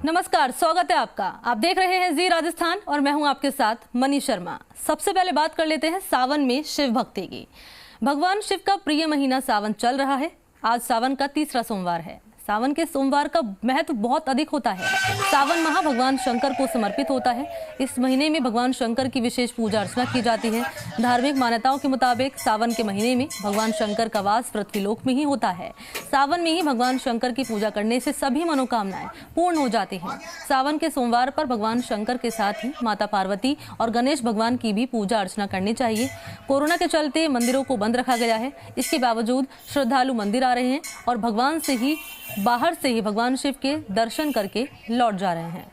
नमस्कार, स्वागत है आपका। आप देख रहे हैं जी राजस्थान और मैं हूं आपके साथ मनी शर्मा। सबसे पहले बात कर लेते हैं सावन में शिव भक्ति की। भगवान शिव का प्रिय महीना सावन चल रहा है। आज सावन का तीसरा सोमवार है। सावन के सोमवार का महत्व बहुत अधिक होता है। सावन माह भगवान शंकर को समर्पित होता है। इस महीने में भगवान शंकर की विशेष पूजा अर्चना की जाती है। धार्मिक मान्यताओं के मुताबिक सावन के महीने में भगवान शंकर का वास पृथ्वीलोक में ही होता है। सावन में ही भगवान शंकर की पूजा करने से सभी मनोकामनाएं पूर्ण हो जाती हैं। सावन के सोमवार पर भगवान शंकर के साथ ही माता पार्वती और गणेश भगवान की भी पूजा अर्चना करनी चाहिए। कोरोना के चलते मंदिरों को बंद रखा गया है। इसके बावजूद श्रद्धालु मंदिर आ रहे हैं और भगवान से ही बाहर से ही भगवान शिव के दर्शन करके लौट जा रहे हैं।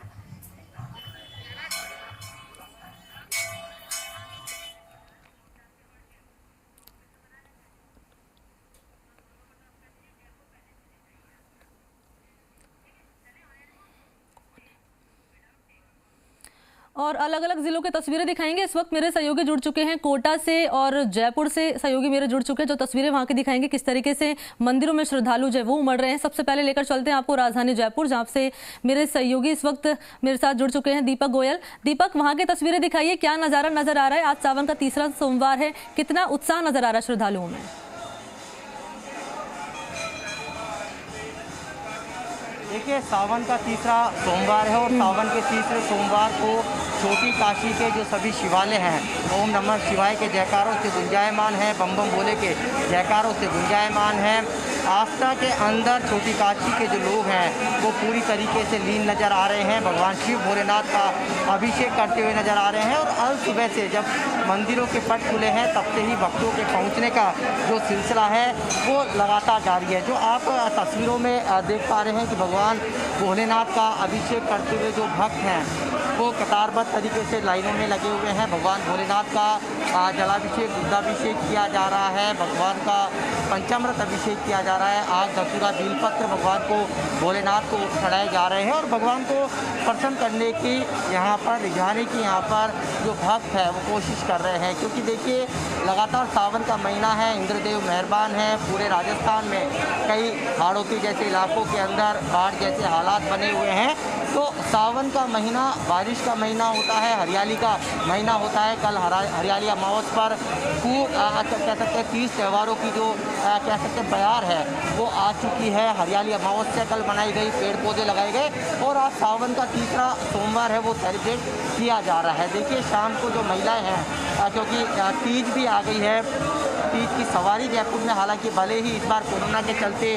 और अलग अलग जिलों की तस्वीरें दिखाएंगे। इस वक्त मेरे सहयोगी जुड़ चुके हैं कोटा से और जयपुर से। सहयोगी मेरे जुड़ चुके हैं जो तस्वीरें वहां की दिखाएंगे किस तरीके से मंदिरों में श्रद्धालु जो है वो उमड़ रहे हैं। सबसे पहले लेकर चलते हैं आपको राजधानी जयपुर, जहां से मेरे सहयोगी इस वक्त मेरे साथ जुड़ चुके हैं दीपक गोयल। दीपक, वहां की तस्वीरें दिखाइए, क्या नजारा नजर आ रहा है? आज सावन का तीसरा सोमवार है, कितना उत्साह नजर आ रहा है श्रद्धालुओं में? देखिए, सावन का तीसरा सोमवार है और सावन के तीसरे सोमवार को छोटी काशी के जो सभी शिवालय हैं ओम नमः शिवाय के जयकारों से गुंजायमान है, बम बम भोले के जयकारों से गुंजायमान है। आस्था के अंदर छोटी काशी के जो लोग हैं वो पूरी तरीके से लीन नज़र आ रहे हैं। भगवान शिव भोलेनाथ का अभिषेक करते हुए नज़र आ रहे हैं और आज सुबह से जब मंदिरों के पट खुले हैं तब से ही भक्तों के पहुँचने का जो सिलसिला है वो लगातार जारी है। जो आप तस्वीरों में देख पा रहे हैं कि भगवान भोलेनाथ का अभिषेक करते हुए जो भक्त हैं वो कतारबद्ध तरीके से लाइनों में लगे हुए हैं। भगवान भोलेनाथ का जलाभिषेक, दुग्धाभिषेक किया जा रहा है। भगवान का पंचामृत अभिषेक किया जा रहा है। आग धतूरा बेलपत्र भगवान को भोलेनाथ को चढ़ाए जा रहे हैं और भगवान को प्रसन्न करने की यहाँ पर रिझाने की यहाँ पर जो भक्त है वो कोशिश कर रहे हैं। क्योंकि देखिए, लगातार सावन का महीना है, इंद्रदेव मेहरबान है। पूरे राजस्थान में कई हाड़ोती जैसे इलाकों के अंदर बाढ़ जैसे हालात बने हुए हैं। तो सावन का महीना बारिश का महीना होता है, हरियाली का महीना होता है। कल हरियाली अमावस पर कह सकते हैं 30 त्योहारों की जो कह सकते हैं बयार है वो आ चुकी है। हरियाली अमावस्या कल मनाई गई, पेड़ पौधे लगाए गए और आज सावन का तीसरा सोमवार है वो सेलिब्रेट किया जा रहा है। देखिए, शाम को जो महिलाएं हैं, क्योंकि तीज भी आ गई है, तीज की सवारी जयपुर में हालांकि भले ही इस बार कोरोना के चलते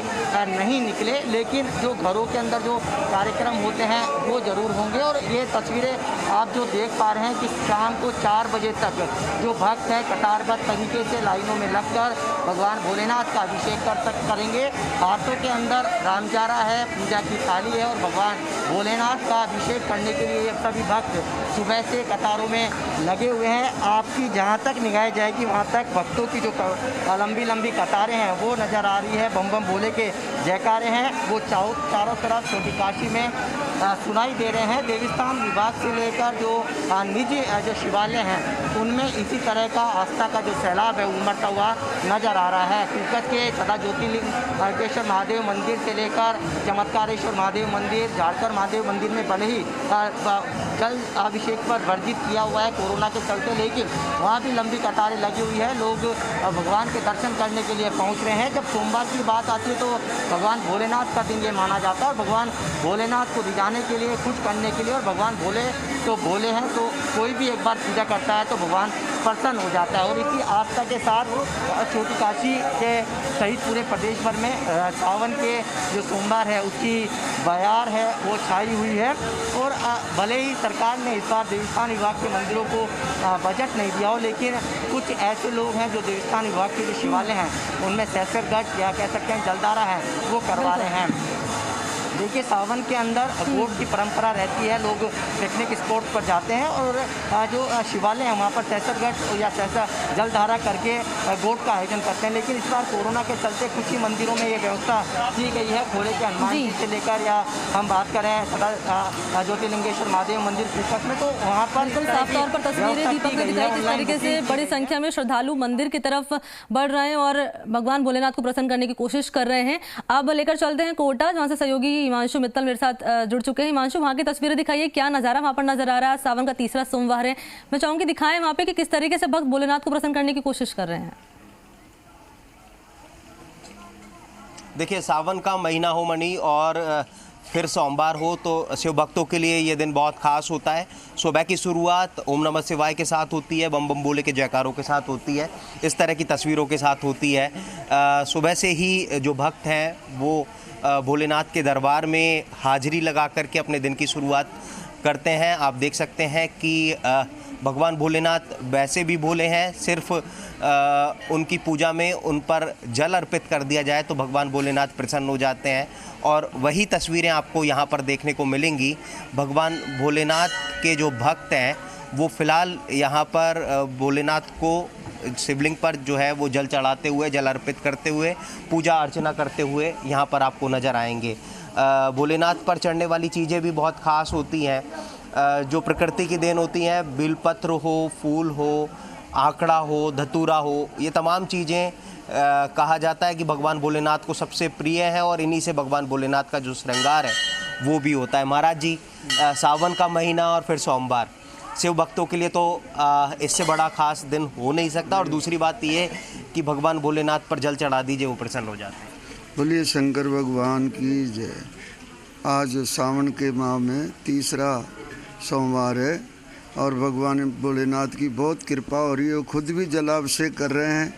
नहीं निकले, लेकिन जो घरों के अंदर जो कार्यक्रम होते हैं वो ज़रूर होंगे। और ये तस्वीरें आप जो देख पा रहे हैं कि शाम को 4 बजे तक जो भक्त हैं कतारबद्ध तरीके से लाइनों में लगकर भगवान भोलेनाथ का अभिषेक करेंगे। हाथों के अंदर रामचारा है, पूजा की थाली है और भगवान भोलेनाथ का अभिषेक करने के लिए सभी भक्त सुबह से कतारों में लगे हुए हैं। आपकी जहाँ तक निगाह जाएगी वहाँ तक भक्तों की जो लंबी लंबी कतारें हैं वो नज़र आ रही है। बम बम भोले के जयकारे हैं वो चारों तरफ छोटी काशी में सुनाई दे रहे हैं। देवस्थान विभाग से लेकर जो निजी जो शिवालय हैं उनमें इसी तरह का आस्था का जो सैलाब है उमड़ता हुआ नज़र आ रहा है। तिब्बत के सदा ज्योतिर्लिंगेश्वर महादेव मंदिर से लेकर चमत्कारेश्वर महादेव मंदिर, झारखंड महादेव मंदिर में भले ही जल अभिषेक पर वर्जित किया हुआ है कोरोना के चलते, लेकिन वहाँ भी लंबी कतारें लगी हुई है। लोग भगवान के दर्शन करने के लिए पहुँच रहे हैं। जब सोमवार की बात आती है तो भगवान भोलेनाथ का दिन ये माना जाता है और भगवान भोलेनाथ को रिझाने के लिए, खुश करने के लिए, और भगवान भोले तो भोले हैं तो कोई भी एक बार पूजा करता है तो भगवान प्रसन्न हो जाता है। और इसी आस्था के साथ छोटी काशी के सहित पूरे प्रदेश भर में सावन के जो सोमवार है उसकी बयार है वो छाई हुई है। और भले ही सरकार ने इस बार देवस्थान विभाग के मंदिरों को बजट नहीं दिया हो, लेकिन कुछ ऐसे लोग हैं जो देवस्थान विभाग के जो शिवालय हैं उनमें सैसरगढ़ या कह सकते हैं जलधारा है वो करवा रहे हैं। देखिए, सावन के अंदर गोट की परंपरा रहती है, लोग पिकनिक स्पॉट पर जाते हैं और जो शिवालय हैं वहाँ पर सैसरगढ़ या जलधारा करके गोट का आयोजन करते हैं। लेकिन इस बार कोरोना के चलते कुछ ही मंदिरों में ये व्यवस्था की गई है। खोले के हनुमान जी से लेकर या हम बात करें सदा ज्योतिर्लिंगेश्वर महादेव मंदिर तिब्बत में, तो वहाँ पर साफ तौर पर तस्वीरें दीपक ने दिखाई किस तरीके से बड़ी संख्या में श्रद्धालु मंदिर की तरफ बढ़ रहे हैं और भगवान भोलेनाथ को प्रसन्न करने की कोशिश कर रहे हैं। अब लेकर चलते हैं कोटा, जहाँ से सहयोगी हिमांशु मित्तल मेरे साथ जुड़ चुके हैं। हिमांशु, वहाँ की तस्वीरें दिखाइए, क्या नज़ारा वहाँ पर नजर आ रहा है? सावन का तीसरा सोमवार है, मैं चाहूँगी दिखाएं वहाँ पे कि किस तरीके से भक्त भोलेनाथ को प्रसन्न करने की कोशिश कर रहे हैं। देखिए, सावन का महीना हो मणि और फिर सोमवार हो तो शिव भक्तों के लिए ये दिन बहुत खास होता है। सुबह की शुरुआत ओम नमः शिवाय के साथ होती है, बम बम बोले के जयकारों के साथ होती है, इस तरह की तस्वीरों के साथ होती है। सुबह से ही जो भक्त हैं वो भोलेनाथ के दरबार में हाजिरी लगा करके अपने दिन की शुरुआत करते हैं। आप देख सकते हैं कि भगवान भोलेनाथ वैसे भी भोले हैं, सिर्फ उनकी पूजा में उन पर जल अर्पित कर दिया जाए तो भगवान भोलेनाथ प्रसन्न हो जाते हैं। और वही तस्वीरें आपको यहाँ पर देखने को मिलेंगी। भगवान भोलेनाथ के जो भक्त हैं वो फ़िलहाल यहाँ पर भोलेनाथ को शिवलिंग पर जो है वो जल चढ़ाते हुए, जल अर्पित करते हुए, पूजा अर्चना करते हुए यहाँ पर आपको नज़र आएंगे। भोलेनाथ पर चढ़ने वाली चीज़ें भी बहुत ख़ास होती हैं, जो प्रकृति की देन होती हैं। बिलपत्र हो, फूल हो, आंकड़ा हो, धतूरा हो, ये तमाम चीज़ें कहा जाता है कि भगवान भोलेनाथ को सबसे प्रिय है और इन्हीं से भगवान भोलेनाथ का जो श्रृंगार है वो भी होता है। महाराज जी, सावन का महीना और फिर सोमवार शिव भक्तों के लिए तो इससे बड़ा खास दिन हो नहीं सकता। और दूसरी बात ये कि भगवान भोलेनाथ पर जल चढ़ा दीजिए, वो प्रसन्न हो जाते हैं। बोलिए शंकर भगवान की जय। आज सावन के माह में तीसरा सोमवार है और भगवान भोलेनाथ की बहुत कृपा हो रही है। वो खुद भी जलाभिषेक कर रहे हैं,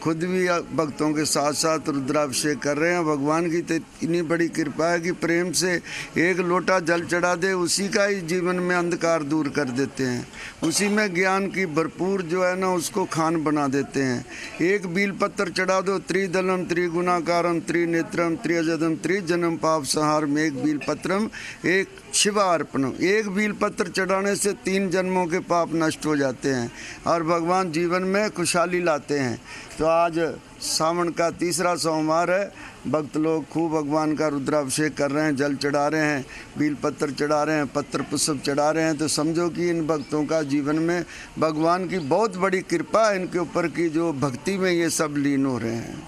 खुद भी भक्तों के साथ साथ रुद्राभिषेक कर रहे हैं। भगवान की तो इतनी बड़ी कृपा है कि प्रेम से एक लोटा जल चढ़ा दे, उसी का ही जीवन में अंधकार दूर कर देते हैं, उसी में ज्ञान की भरपूर जो है ना उसको खान बना देते हैं। एक बील पत्र चढ़ा दो, त्रिदलम त्रिगुणाकारम त्रिनेत्रम त्रिअजदम त्रिजन्म पाप संहार में एक बील पत्रम एक शिवार्पणम। एक बील पत्र चढ़ाने से 3 जन्मों के पाप नष्ट हो जाते हैं और भगवान जीवन में खुशहाली लाते हैं। तो आज सावन का तीसरा सोमवार है, भक्त लोग खूब भगवान का रुद्राभिषेक कर रहे हैं, जल चढ़ा रहे हैं, बील पत्र चढ़ा रहे हैं, पत्र पुष्प चढ़ा रहे हैं। तो समझो कि इन भक्तों का जीवन में भगवान की बहुत बड़ी कृपा है इनके ऊपर की, जो भक्ति में ये सब लीन हो रहे हैं।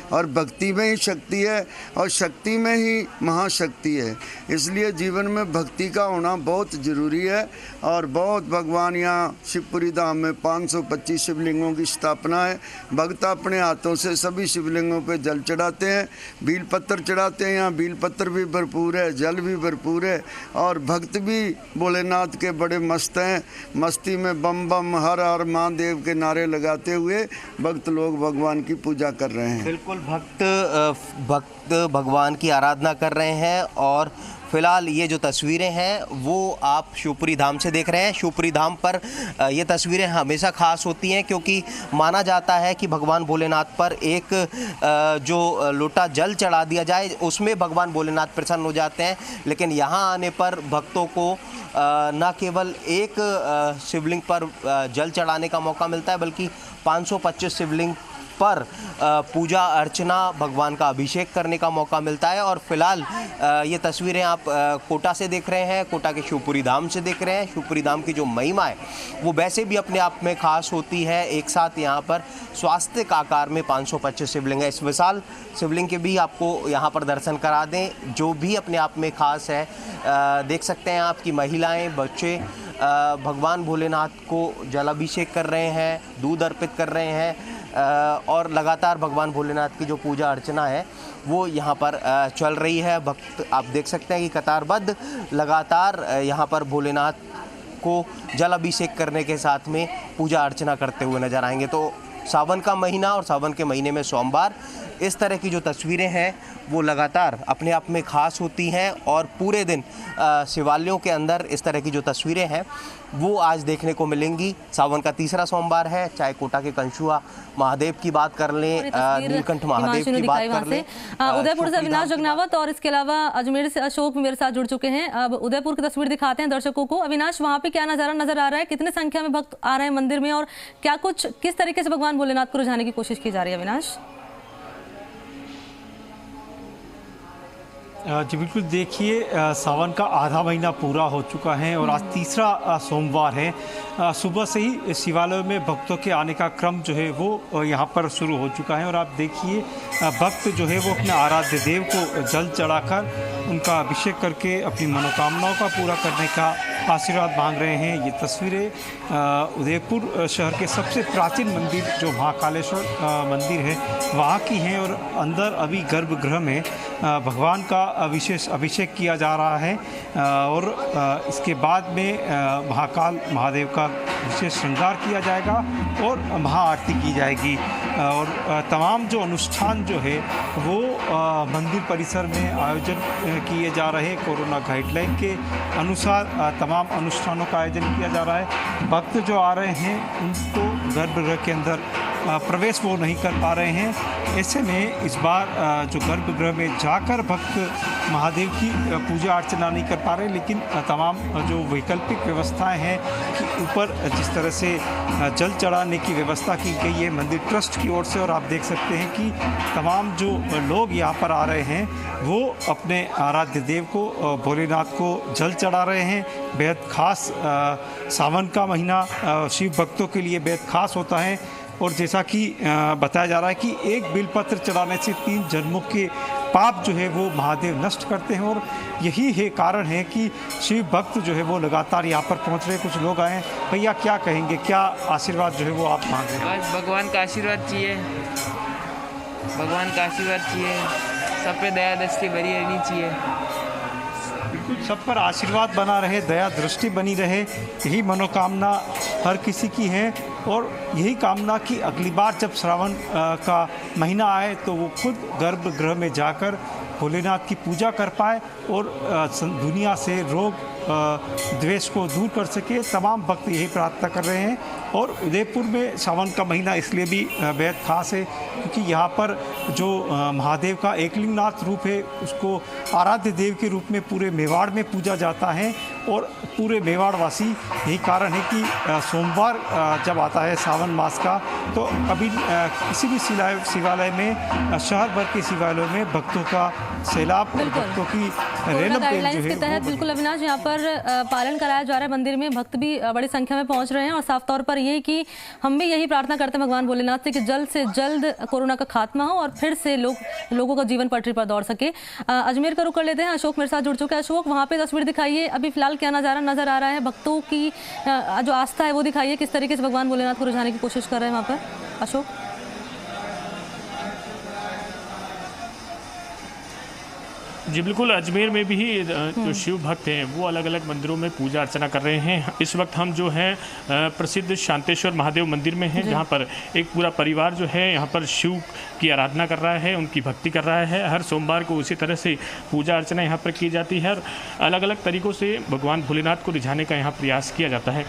और भक्ति में ही शक्ति है और शक्ति में ही महाशक्ति है, इसलिए जीवन में भक्ति का होना बहुत ज़रूरी है। और बहुत भगवान यहाँ शिवपुरी धाम में 525 शिवलिंगों की स्थापना है। भक्त अपने हाथों से सभी शिवलिंगों पे जल चढ़ाते हैं, बील पत्र चढ़ाते हैं। यहाँ बील पत्र भी भरपूर है, जल भी भरपूर है और भक्त भी भोलेनाथ के बड़े मस्त हैं। मस्ती में बम बम हर हर महादेव के नारे लगाते हुए भक्त लोग भगवान की पूजा कर रहे हैं। बिल्कुल, भक्त भगवान की आराधना कर रहे हैं। और फिलहाल ये जो तस्वीरें हैं वो आप शिवपुरी धाम से देख रहे हैं। शिवपुरी धाम पर ये तस्वीरें हमेशा खास होती हैं क्योंकि माना जाता है कि भगवान भोलेनाथ पर एक जो लोटा जल चढ़ा दिया जाए उसमें भगवान भोलेनाथ प्रसन्न हो जाते हैं। लेकिन यहाँ आने पर भक्तों को न केवल एक शिवलिंग पर जल चढ़ाने का मौका मिलता है बल्कि 525 शिवलिंग पर पूजा अर्चना भगवान का अभिषेक करने का मौका मिलता है। और फिलहाल ये तस्वीरें आप कोटा से देख रहे हैं, कोटा के शिवपुरी धाम से देख रहे हैं। शिवपुरी धाम की जो महिमा है वो वैसे भी अपने आप में खास होती है। एक साथ यहाँ पर स्वास्तिक आकार में 525 शिवलिंग है। इस विशाल शिवलिंग के भी आपको यहाँ पर दर्शन करा दें, जो भी अपने आप में खास है। देख सकते हैं आपकी महिलाएँ, बच्चे भगवान भोलेनाथ को जलाभिषेक कर रहे हैं, दूध अर्पित कर रहे हैं और लगातार भगवान भोलेनाथ की जो पूजा अर्चना है वो यहाँ पर चल रही है। भक्त आप देख सकते हैं कि कतारबद्ध लगातार यहाँ पर भोलेनाथ को जल अभिषेक करने के साथ में पूजा अर्चना करते हुए नजर आएंगे। तो सावन का महीना और सावन के महीने में सोमवार, इस तरह की जो तस्वीरें हैं वो लगातार अपने आप में ख़ास होती हैं। और पूरे दिन शिवालयों के अंदर इस तरह की जो तस्वीरें हैं वो आज देखने को मिलेंगी। सावन का तीसरा सोमवार है, चाहे कोटा के कंशुआ महादेव की बात कर लें, नीलकंठ महादेव की बात कर लें। उदयपुर से अविनाश जगनावत और इसके अलावा अजमेर से अशोक मेरे साथ जुड़ चुके हैं। अब उदयपुर की तस्वीर दिखाते हैं दर्शकों को। अविनाश, वहाँ पे क्या नज़ारा नजर आ रहा है? कितने संख्या में भक्त आ रहे हैं मंदिर में और क्या कुछ किस तरीके से भगवान भोलेनाथ को रुझाने की कोशिश की जा रही है? अविनाश जी बिल्कुल, देखिए सावन का आधा महीना पूरा हो चुका है और आज तीसरा सोमवार है। सुबह से ही शिवालयों में भक्तों के आने का क्रम जो है वो यहाँ पर शुरू हो चुका है। और आप देखिए भक्त जो है वो अपने आराध्य देव को जल चढ़ाकर उनका अभिषेक करके अपनी मनोकामनाओं का पूरा करने का आशीर्वाद मांग रहे हैं। ये तस्वीरें उदयपुर शहर के सबसे प्राचीन मंदिर जो महाकालेश्वर मंदिर है वहाँ की हैं और अंदर अभी गर्भगृह में भगवान का विशेष अभिषेक किया जा रहा है और इसके बाद में महाकाल महादेव का विशेष श्रृंगार किया जाएगा और महाआरती की जाएगी और तमाम जो अनुष्ठान जो है वो मंदिर परिसर में आयोजन किए जा रहे हैं। कोरोना गाइडलाइन के अनुसार तमाम अनुष्ठानों का आयोजन किया जा रहा है। भक्त जो आ रहे हैं उनको गर्भगृह के अंदर प्रवेश वो नहीं कर पा रहे हैं। ऐसे में इस बार जो गर्भगृह में जाकर भक्त महादेव की पूजा अर्चना नहीं कर पा रहे, लेकिन तमाम जो वैकल्पिक व्यवस्थाएं हैं कि ऊपर जिस तरह से जल चढ़ाने की व्यवस्था की गई है मंदिर ट्रस्ट की ओर से, और आप देख सकते हैं कि तमाम जो लोग यहाँ पर आ रहे हैं वो अपने आराध्य देव को भोलेनाथ को जल चढ़ा रहे हैं। बेहद खास सावन का महीना शिव भक्तों के लिए बेहद खास होता है और जैसा कि बताया जा रहा है कि एक बिलपत्र चढ़ाने से 3 जन्मों के पाप जो है वो महादेव नष्ट करते हैं और यही है कारण है कि शिव भक्त जो है वो लगातार यहाँ पर पहुँच रहे। कुछ लोग आए, भैया क्या कहेंगे, क्या आशीर्वाद जो है वो आप मांग रहे हैं? बस भगवान का आशीर्वाद चाहिए, भगवान का आशीर्वाद चाहिए, सब पे दया दृष्टि बनी रहनी चाहिए। बिल्कुल सब पर आशीर्वाद बना रहे, दया दृष्टि बनी रहे, यही मनोकामना हर किसी की है और यही कामना कि अगली बार जब श्रावण का महीना आए तो वो खुद गर्भगृह में जाकर भोलेनाथ की पूजा कर पाए और दुनिया से रोग द्वेष को दूर कर सके। तमाम भक्त यही प्रार्थना कर रहे हैं और उदयपुर में सावन का महीना इसलिए भी बेहद खास है क्योंकि यहाँ पर जो महादेव का एकलिंगनाथ रूप है उसको आराध्य देव के रूप में पूरे मेवाड़ में पूजा जाता है और पूरे मेवाड़ वासी यही कारण है कि सोमवार जब आता है सावन मास का तो अभी किसी भी शिवालय में शहर भर के शिवालयों में भक्तों का सैलाब, भक्तों की कोरोना गाइडलाइंस के तहत बिल्कुल अविनाश यहाँ पर पालन कराया जा रहा है। मंदिर में भक्त भी बड़ी संख्या में पहुंच रहे हैं और साफ तौर पर ये कि हम भी यही प्रार्थना करते हैं भगवान भोलेनाथ से कि जल्द से जल्द कोरोना का खात्मा हो और फिर से लोगों का जीवन पटरी पर दौड़ सके। अजमेर का रुख कर लेते हैं, अशोक मेरे साथ जुड़ चुके हैं। अशोक, वहाँ पे तस्वीर दिखाइए, अभी फिलहाल क्या नज़ारा नजर आ रहा है? भक्तों की जो आस्था है वो दिखाइए, किस तरीके से भगवान भोलेनाथ को रिझाने की कोशिश कर रहे हैं वहाँ पर अशोक? जी बिल्कुल, अजमेर में भी जो शिव भक्त हैं वो अलग अलग मंदिरों में पूजा अर्चना कर रहे हैं। इस वक्त हम जो है प्रसिद्ध शांतेश्वर महादेव मंदिर में हैं जहाँ पर एक पूरा परिवार जो है यहाँ पर शिव की आराधना कर रहा है, उनकी भक्ति कर रहा है। हर सोमवार को उसी तरह से पूजा अर्चना यहाँ पर की जाती है और अलग अलग तरीक़ों से भगवान भोलेनाथ को रिझाने का यहाँ प्रयास किया जाता है।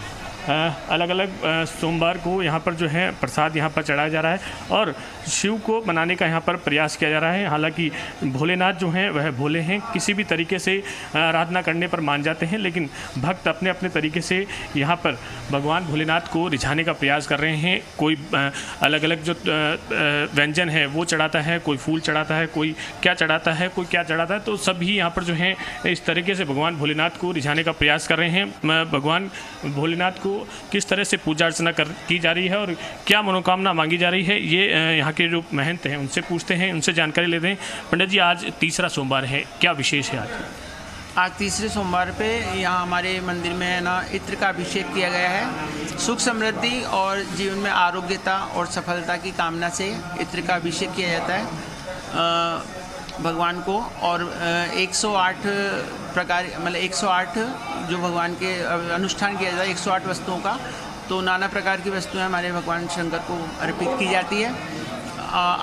अलग अलग सोमवार को यहाँ पर जो है प्रसाद यहाँ पर चढ़ाया जा रहा है और शिव को मनाने का यहाँ पर प्रयास किया जा रहा है। हालांकि भोलेनाथ जो हैं वह भोले हैं, किसी भी तरीके से आराधना करने पर मान जाते हैं, लेकिन भक्त अपने अपने तरीके से यहाँ पर भगवान भोलेनाथ को रिझाने का प्रयास कर रहे हैं। कोई अलग अलग जो व्यंजन है वो चढ़ाता है, कोई फूल चढ़ाता है, कोई क्या चढ़ाता है, कोई क्या चढ़ाता है, तो सभी यहाँ पर जो है इस तरीके से भगवान भोलेनाथ को रिझाने का प्रयास कर रहे हैं। भगवान भोलेनाथ को किस तरह से पूजा अर्चना की जा रही है और क्या मनोकामना मांगी जा रही है, ये यहाँ के जो महंत हैं उनसे पूछते हैं, उनसे जानकारी लेते हैं। पंडित जी, आज तीसरा सोमवार है, क्या विशेष है आज तीसरे सोमवार पे यहाँ हमारे मंदिर में है ना इत्र का अभिषेक किया गया है। सुख समृद्धि और जीवन में आरोग्यता और सफलता की कामना से इत्र का अभिषेक किया जाता है भगवान को और 108 प्रकार मतलब 108 जो भगवान के अनुष्ठान किया जाता है 108 वस्तुओं का, तो नाना प्रकार की वस्तुएं हमारे भगवान शंकर को अर्पित की जाती है।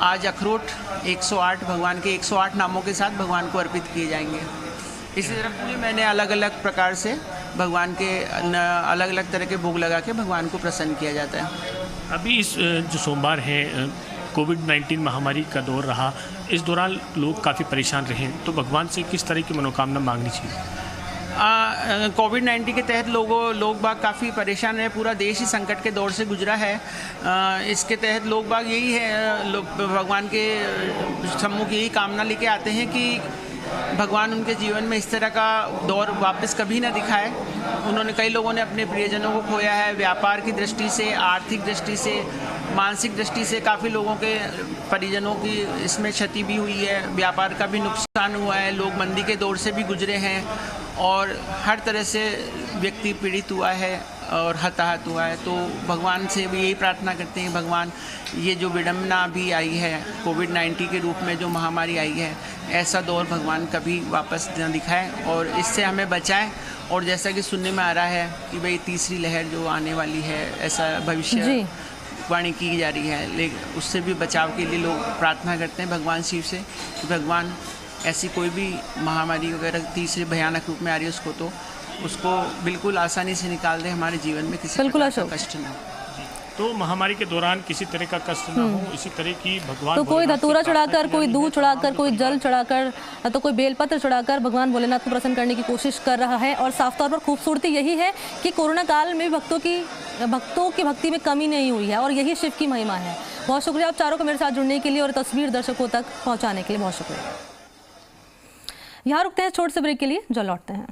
आज अखरोट 108 भगवान के 108 नामों के साथ भगवान को अर्पित किए जाएंगे। इसी तरह पूरे महीने अलग अलग प्रकार से भगवान के अलग अलग तरह के भोग लगा के भगवान को प्रसन्न किया जाता है। अभी इस जो सोमवार है कोविड-19 महामारी का दौर रहा, इस दौरान लोग काफ़ी परेशान रहे, तो भगवान से किस तरह की मनोकामना मांगनी चाहिए? कोविड-19 के तहत लोग बाग काफ़ी परेशान रहे, पूरा देश ही संकट के दौर से गुजरा है। इसके तहत लोग बाग यही है, भगवान के सम्मुख यही कामना लेके आते हैं कि भगवान उनके जीवन में इस तरह का दौर वापस कभी ना दिखाए। कई लोगों ने अपने प्रियजनों को खोया है, व्यापार की दृष्टि से, आर्थिक दृष्टि से मानसिक दृष्टि से काफ़ी लोगों के परिजनों की इसमें क्षति भी हुई है, व्यापार का भी नुकसान हुआ है, लोग मंदी के दौर से भी गुजरे हैं और हर तरह से व्यक्ति पीड़ित हुआ है और हताहत हुआ है। तो भगवान से भी यही प्रार्थना करते हैं, भगवान ये जो विडंबना अभी आई है कोविड-19 के रूप में जो महामारी आई है, ऐसा दौर भगवान कभी वापस न दिखाए और इससे हमें बचाएं। और जैसा कि सुनने में आ रहा है कि भाई तीसरी लहर जो आने वाली है, ऐसा भविष्य वाणी की जा रही है, लेकिन उससे भी बचाव के लिए लोग प्रार्थना करते हैं भगवान शिव से कि भगवान ऐसी कोई भी महामारी वगैरह तीसरे भयानक रूप में आ रही है उसको बिल्कुल आसानी से निकाल दें, हमारे जीवन में किसी प्रकार का कष्ट न हो। तो महामारी के दौरान किसी तरह का कष्ट न हो, इसी तरह की भगवान तो कोई धतूरा चढ़ाकर, कोई दूध चढ़ाकर, कोई जल चढ़ाकर, तो कोई बेलपत्र चढ़ाकर भगवान भोलेनाथ को प्रसन्न करने की कोशिश कर रहा है। और साफ तौर पर खूबसूरती यही है कि कोरोना काल में भक्तों की भक्ति में कमी नहीं हुई है और यही शिव की महिमा है। बहुत शुक्रिया आप चारों को मेरे साथ जुड़ने के लिए और तस्वीर दर्शकों तक पहुँचाने के लिए बहुत शुक्रिया। यहाँ रुकते हैं छोटे से ब्रेक के लिए, जो लौटते हैं।